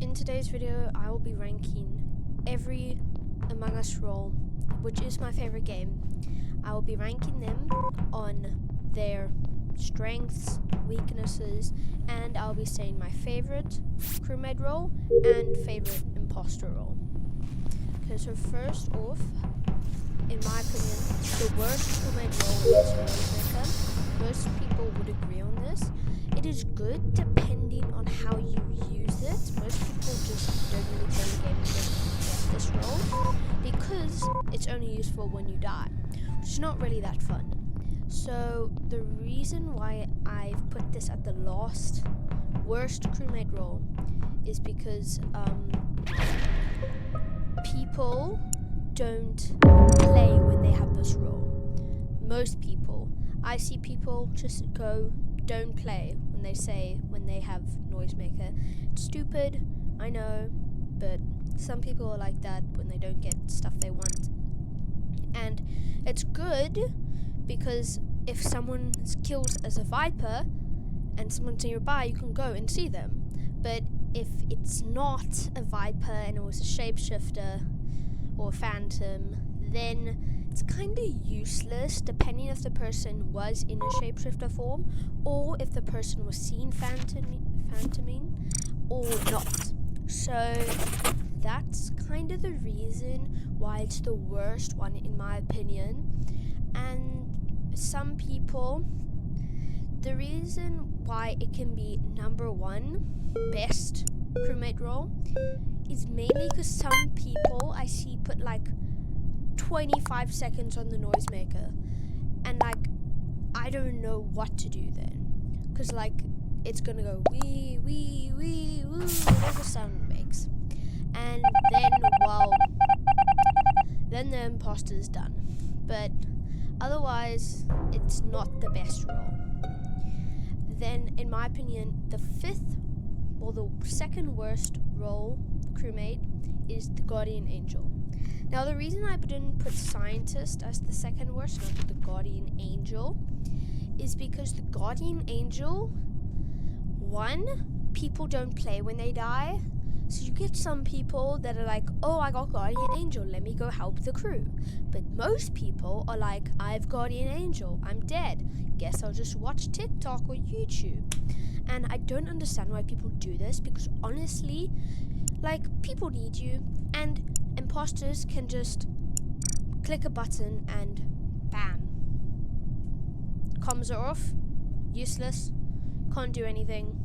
In today's video, I will be ranking every Among Us role, which is my favorite game. I will be ranking them on their strengths, weaknesses, and I'll be saying my favorite crewmate role and favorite imposter role. Okay, so first off, in my opinion, the worst crewmate role is Noisemaker. Most people would agree on this. It is good depending on how you use it. Most people just don't really play the game and get this role because it's only useful when you die, which is not really that fun. So the reason why I've put this at the last worst crewmate role is because people don't play when they have this role. Most people, I see people just don't play when they have Noisemaker. It's stupid, I know, but some people are like that when they don't get stuff they want. And it's good because if someone is killed as a Viper and someone's nearby, you can go and see them. But if it's not a Viper and it was a shapeshifter or a phantom, then it's kind of useless depending if the person was in a shapeshifter form or if the person was seen phantoming or not. So that's kind of the reason why it's the worst one in my opinion. And some people, the reason why it can be number one best crewmate role is mainly because some people I see put like 25 seconds on the Noisemaker, and like I don't know what to do then, because like it's gonna go wee wee wee woo, whatever sound it makes, and then the imposter's done. But otherwise it's not the best role. Then in my opinion, the second worst role crewmate is the Guardian Angel. Now the reason I didn't put Scientist as the second worst, not the Guardian Angel, is because the Guardian Angel, one, people don't play when they die. So you get some people that are like, oh, I got Guardian Angel, let me go help the crew. But most people are like, I've Guardian Angel, I'm dead. Guess I'll just watch TikTok or YouTube. And I don't understand why people do this, because honestly, like, people need you, and imposters can just click a button and bam. Comms are off, useless, can't do anything.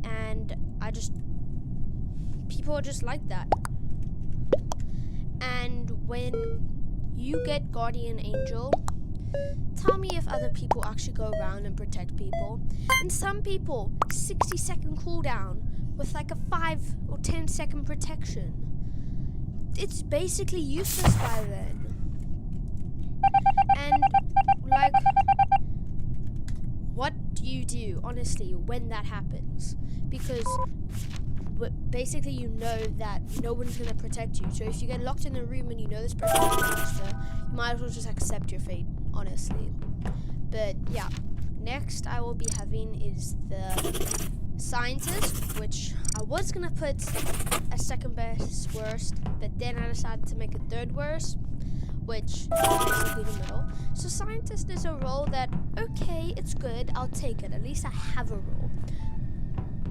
And people are just like that. And when you get Guardian Angel, tell me if other people actually go around and protect people. And some people, 60-second cooldown with like a 5 or 10 second protection. It's basically useless by then. And like, what do you do honestly when that happens? Because basically you know that no one's going to protect you. So if you get locked in a room and you know this person is a monster, you might as well just accept your fate, honestly. But yeah, next I will be having is the Scientist, which I was going to put as second best worst, but then I decided to make it third worst, which is basically the middle. So Scientist is a role that, okay, it's good, I'll take it, at least I have a role.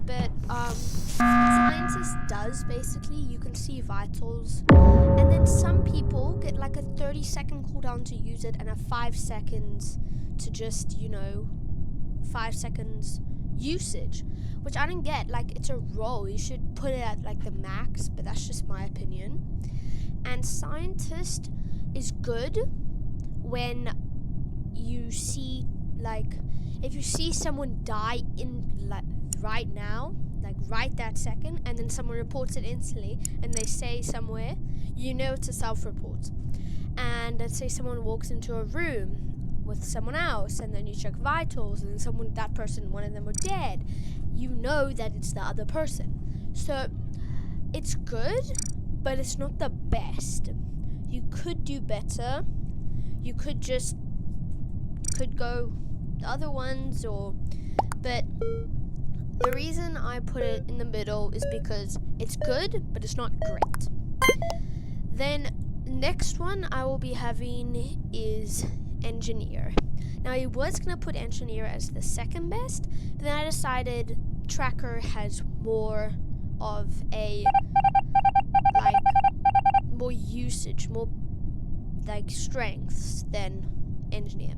But Scientist does basically, you can see vitals, and then some people get like a 30-second cooldown to use it and a 5 seconds to just, 5 seconds usage, which I didn't get. Like, it's a role, you should put it at like the max, but that's just my opinion. And Scientist is good when you see, like, if you see someone die in like right now, like right that second, and then someone reports it instantly and they say somewhere, it's a self-report. And let's say someone walks into a room with someone else, and then you check vitals, and then one of them are dead, you know that it's the other person. So it's good, but it's not the best. You could do better. You could go the other ones, but the reason I put it in the middle is because it's good, but it's not great. Then next one I will be having is engineer. Now I was gonna put engineer as the second best, but then I decided tracker has more of a more usage, more strengths than engineer.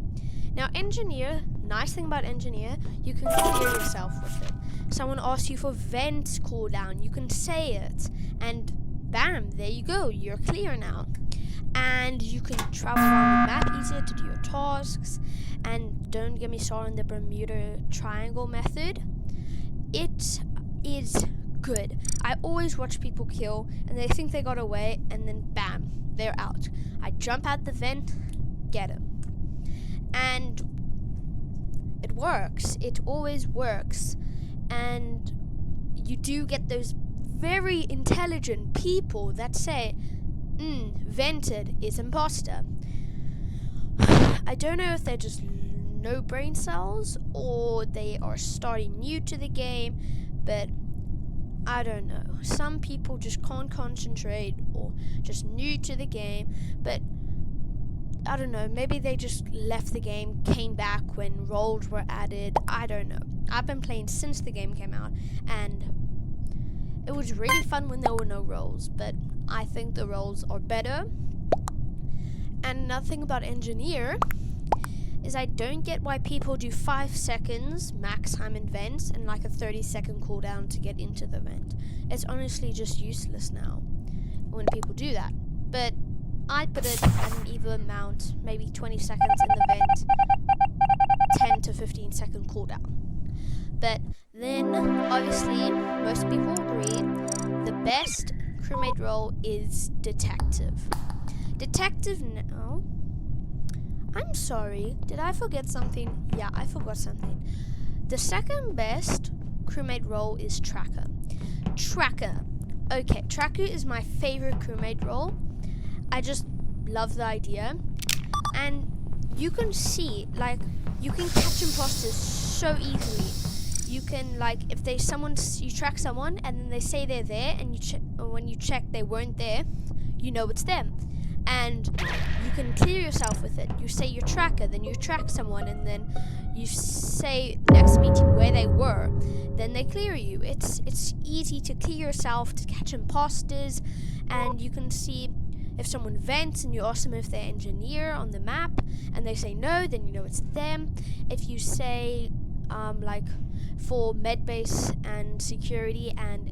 Now engineer, nice thing about engineer, you can clear yourself with it. Someone asks you for vent cooldown, you can say it, and bam, there you go, you're clear now. And you can travel around the map easier to do your tasks. And don't get me started on the Bermuda Triangle method. It is good. I always watch people kill and they think they got away, and then bam, they're out. I jump out the vent, get them. And it works. It always works. And you do get those very intelligent people that say, vented is imposter. I don't know if they're just no brain cells or they are starting new to the game, but I don't know. Some people just can't concentrate or just new to the game, but I don't know, maybe they just left the game, came back when roles were added. I don't know. I've been playing since the game came out, and it was really fun when there were no roles, but I think the roles are better. And another thing about engineer is I don't get why people do 5 seconds max time in vents and like a 30-second cooldown to get into the vent. It's honestly just useless now when people do that. But I put it at an even amount, maybe 20 seconds in the vent, 10 to 15 second cooldown. But then, obviously, most people agree, the best crewmate role is detective. Detective now. I'm sorry, did I forget something? Yeah, I forgot something. The second best crewmate role is tracker. Tracker. Okay, tracker is my favorite crewmate role. I just love the idea. And you can see, you can catch imposters so easily. You can, if there's you track someone and then they say they're there, and when you check they weren't there, you know it's them. And you can clear yourself with it. You say your tracker, then you track someone, and then you say next meeting where they were, then they clear you. It's easy to clear yourself, to catch imposters, and you can see if someone vents and you ask them if they're engineer on the map, and they say no, then you know it's them. If you say, for medbase and security and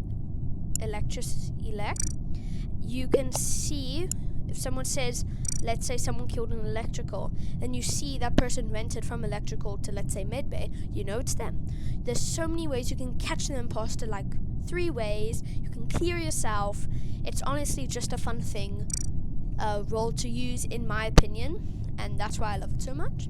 you can see if someone says, let's say someone killed an electrical, then you see that person vented from electrical to, let's say, medbay, you know it's them. There's so many ways you can catch an imposter, 3 ways. You can clear yourself. It's honestly just a fun thing, role to use in my opinion, and that's why I love it so much.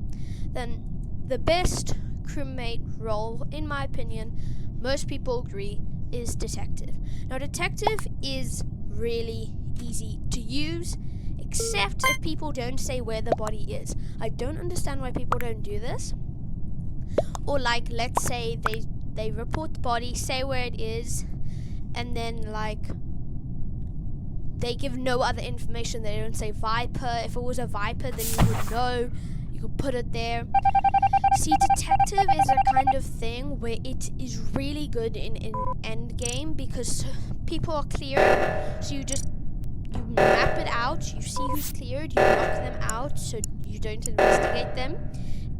Then the best crewmate role, in my opinion, most people agree, is detective. Now detective is really easy to use, except if people don't say where the body is. I don't understand why people don't do this. Or let's say they report the body, say where it is, and then they give no other information. They don't say Viper. If it was a Viper, then you would know. You could put it there. See, detective is a kind of thing where it is really good in end game because people are clear. So you map it out. You see who's cleared. You knock them out so you don't investigate them,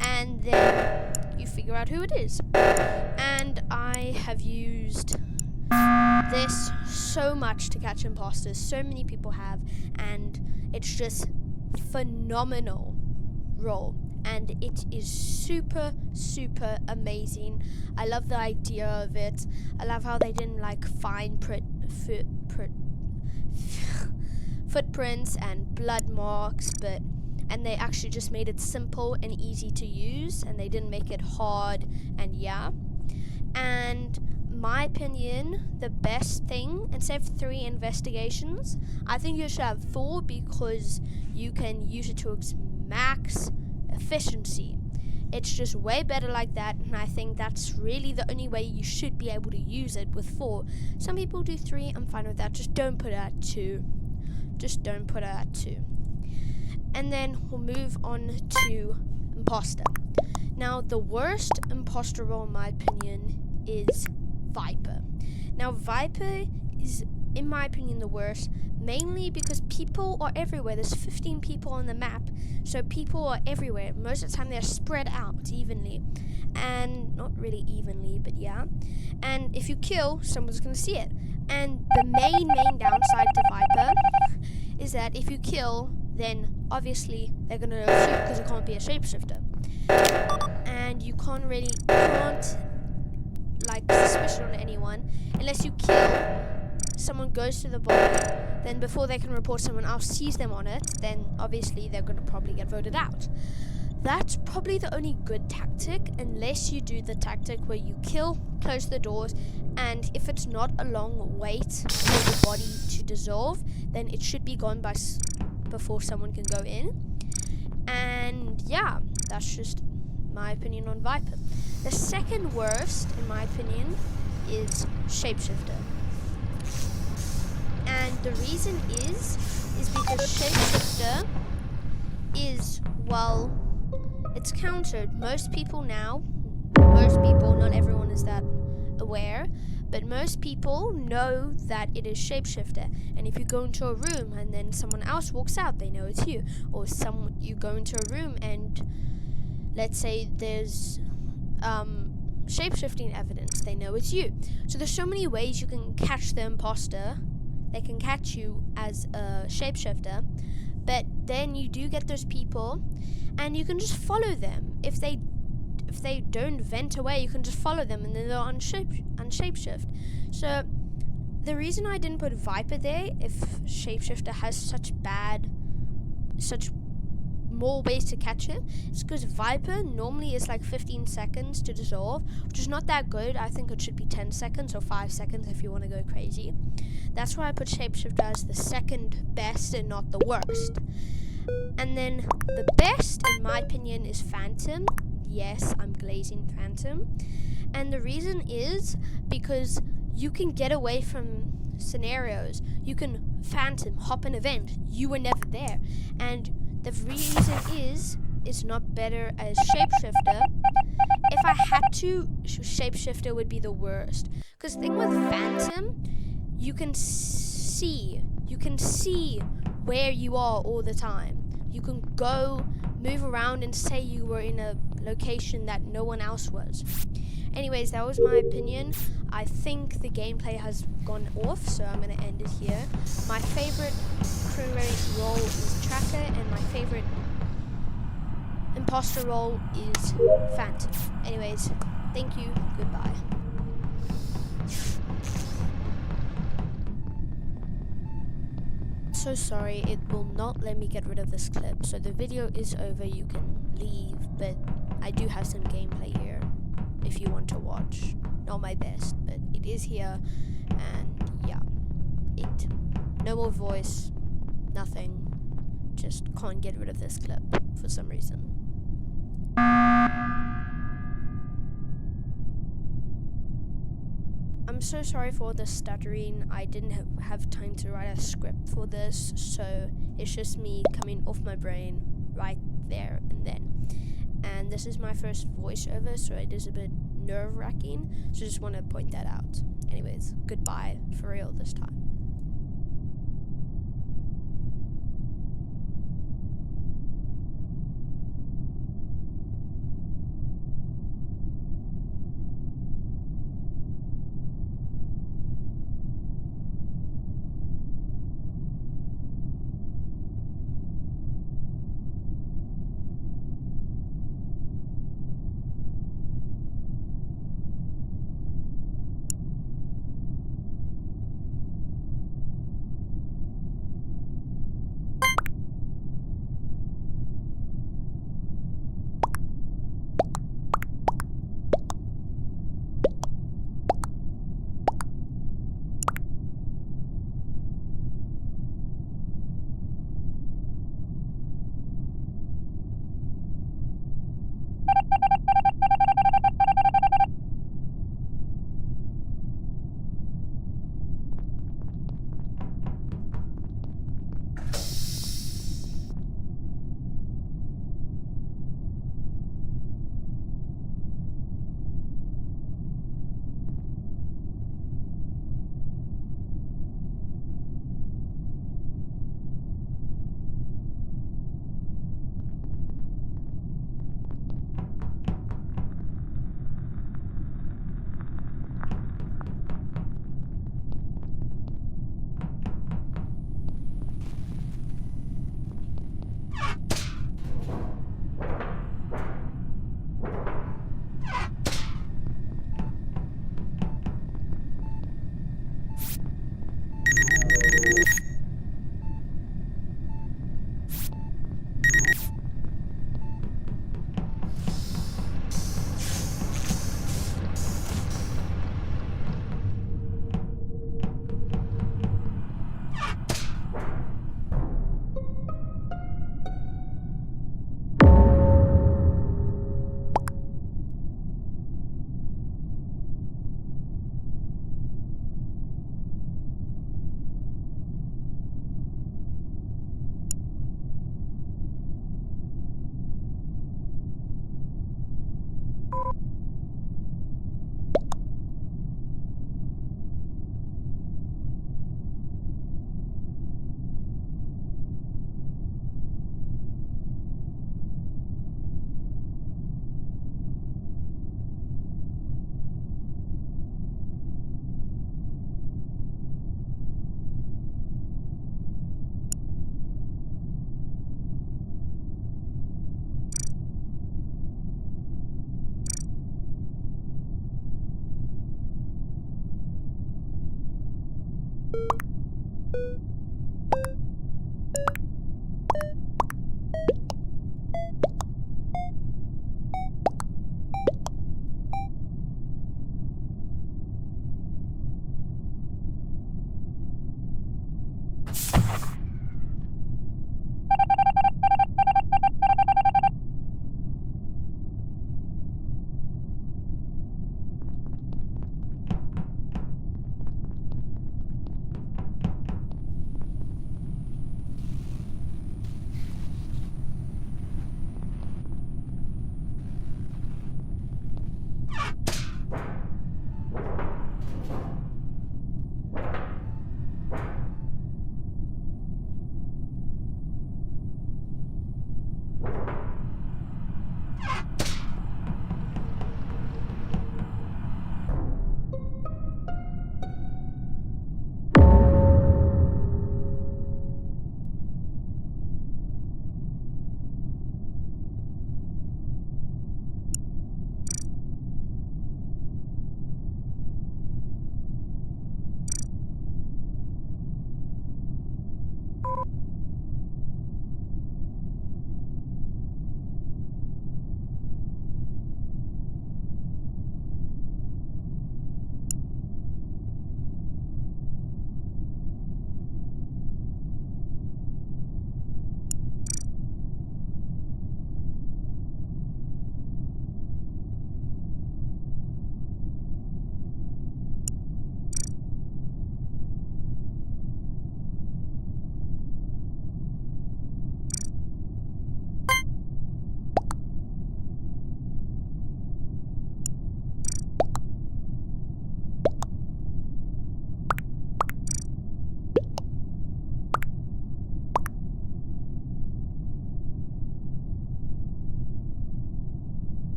and then you figure out who it is. And I have used this so much to catch imposters. So many people have, and it's just phenomenal role, and it is super amazing. I love the idea of it. I love how they didn't find footprints and blood marks, and they actually just made it simple and easy to use, and they didn't make it hard. And and my opinion, the best thing, instead of 3 investigations, I think you should have 4, because you can use it to its max efficiency. It's just way better like that, and I think that's really the only way you should be able to use it with 4. Some people do 3, I'm fine with that. Just don't put it at 2. Just don't put it at 2. And then we'll move on to imposter. Now, the worst imposter role, in my opinion, is Viper. Now, Viper is, in my opinion, the worst, mainly because people are everywhere. There's 15 people on the map, so people are everywhere. Most of the time, they're spread out evenly, and not really evenly, but yeah. And if you kill, someone's gonna see it. And the main downside to Viper is that if you kill, then obviously they're gonna know it's you because you can't be a shapeshifter, and you can't like suspicion on anyone unless you kill. Someone goes to the body, then before they can report, someone else sees them on it, then obviously they're going to probably get voted out. That's probably the only good tactic, unless you do the tactic where you kill, close the doors, and if it's not a long wait for the body to dissolve, then it should be gone before someone can go in. And yeah, that's just my opinion on Viper. The second worst, in my opinion, is Shapeshifter. And the reason is because Shapeshifter is, well, it's countered. Most people, not everyone is that aware, but most people know that it is Shapeshifter. And if you go into a room and then someone else walks out, they know it's you. Or you go into a room and let's say there's shapeshifting evidence, they know it's you. So there's so many ways you can catch the imposter. They can catch you as a shapeshifter, but then you do get those people, and you can just follow them. If they don't vent away, you can just follow them, and then they're on shapeshift. So the reason I didn't put Viper there, if shapeshifter has such more ways to catch him, is because Viper normally is like 15 seconds to dissolve, which is not that good. I think it should be 10 seconds or 5 seconds if you want to go crazy. That's why I put Shapeshifter as the second best and not the worst. And then the best, in my opinion, is Phantom. Yes, I'm glazing Phantom. And the reason is because you can get away from scenarios. You can Phantom, hop an event. You were never there. And the reason is, it's not better as Shapeshifter. If I had to, Shapeshifter would be the worst. Because the thing with Phantom, you can see where you are all the time. You can go, move around, and say you were in a location that no one else was. Anyways, that was my opinion. I think the gameplay has gone off, so I'm going to end it here. My favorite crew role is Tracker, and my favorite imposter role is Phantom. Anyways, thank you, goodbye. So sorry, it will not let me get rid of this clip, so the video is over, you can leave, but I do have some gameplay here if you want to watch. Not my best, but it is here, and yeah, no more voice, nothing, just can't get rid of this clip for some reason. I'm so sorry for all the stuttering. I didn't have time to write a script for this, so it's just me coming off my brain right there and then. And this is my first voiceover, so it is a bit nerve-wracking, so just want to point that out. Anyways, goodbye for real this time.